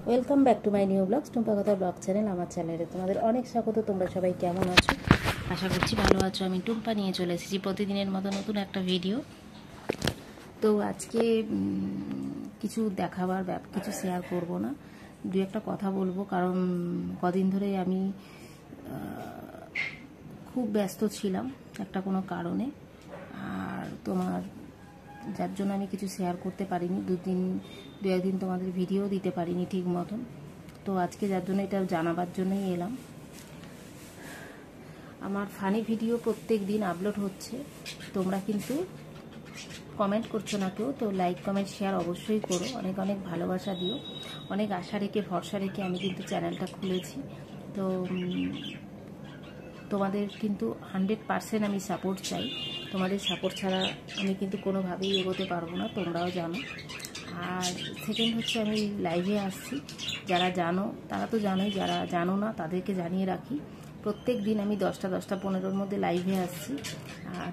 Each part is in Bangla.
Welcome back to my new blogs Tumpa কথা ব্লগ চ্যানেল। আমার চ্যানেলে তোমাদের অনেক স্বাগত। তোমরা সবাই কেমন আছো? আশা করছি ভালো আছো। আমি টুম্পা নিয়ে চলে এসেছি প্রতিদিনের মতো নতুন একটা ভিডিও। তো আজকে কিছু দেখাবার কিছু শেয়ার করব না, দু একটা কথা বলবো, কারণ কদিন ধরে আমি খুব ব্যস্ত ছিলাম একটা কোনো কারণে, আর যার জন্য আমি কিছু শেয়ার করতে পারিনি। দু একদিন তোমাদের ভিডিও দিতে পারিনি ঠিক মতন। তো আজকে যার জন্য এটা জানাবার জন্যই এলাম। আমার ফানি ভিডিও প্রত্যেক দিন আপলোড হচ্ছে, তোমরা কিন্তু কমেন্ট করছো না কেউ, তো লাইক কমেন্ট শেয়ার অবশ্যই করো, অনেক অনেক ভালোবাসা দিও। অনেক আশা রেখে ভরসা রেখে আমি কিন্তু চ্যানেলটা খুলেছি। তো তোমাদের কিন্তু 100% আমি সাপোর্ট চাই। তোমাদের সাপোর্ট ছাড়া আমি কিন্তু কোনোভাবেই এগোতে পারবো না, তোমরাও জানো। আর সেকেন্ড হচ্ছে, আমি লাইভে আসছি, যারা জানো তারা তো জানোই, যারা জানো না তাদেরকে জানিয়ে রাখি, প্রত্যেক দিন আমি 10টা-10টা-15-র মধ্যে লাইভে আসছি। আর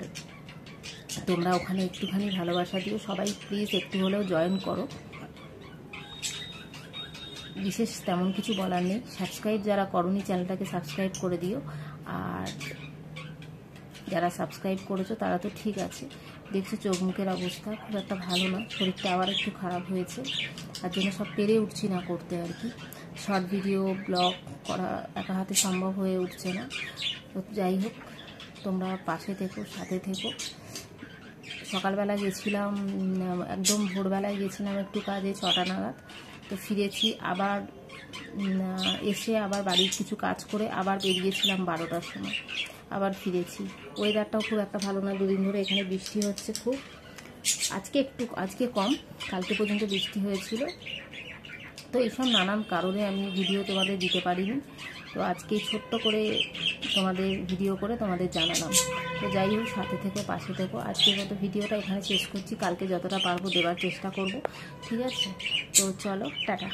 তোমরা ওখানে একটুখানি ভালোবাসা দিও, সবাই প্লিজ একটু হলেও জয়েন করো। বিশেষ তেমন কিছু বলার নেই। সাবস্ক্রাইব যারা করোনি চ্যানেলটাকে সাবস্ক্রাইব করে দিও, আর যারা সাবস্ক্রাইব করেছো তারা তো ঠিক আছে। দেখছো চোখ মুখের অবস্থা খুব একটা ভালো না, শরীরটা আবার একটু খারাপ হয়েছে, তার জন্য সব পেরে উঠছি না করতে আর কি। শর্ট ভিডিও ব্লগ করা একা হাতে সম্ভব হয়ে উঠছে না। তো যাই হোক, তোমরা পাশে থেকো, সাথে থেকো। সকালবেলা গেছিলাম, একদম ভোরবেলায় গেছিলাম একটু কাজে, 6টা নাগাদ। তো ফিরেছি আবার, এসে আবার বাড়ির কিছু কাজ করে আবার বেরিয়েছিলাম 12টার সময়, আবার ফিরেছি। ওয়েদারটাও খুব একটা ভালো না, দুদিন ধরে এখানে বৃষ্টি হচ্ছে খুব। আজকে কম, কালকে পর্যন্ত বৃষ্টি হয়েছিল। তো এইসব নানান কারণে আমি ভিডিও তোমাদের দিতে পারিনি। তো আজকে ছোট্ট করে তোমাদের ভিডিও করে তোমাদের জানালাম। তো যাই হোক, সাথে থেকে পাশে থেকো। আজকের মতো ভিডিওটা এখানে শেষ করছি, কালকে যতটা পারবো দেওয়ার চেষ্টা করব, ঠিক আছে? তো চলো, টাটা।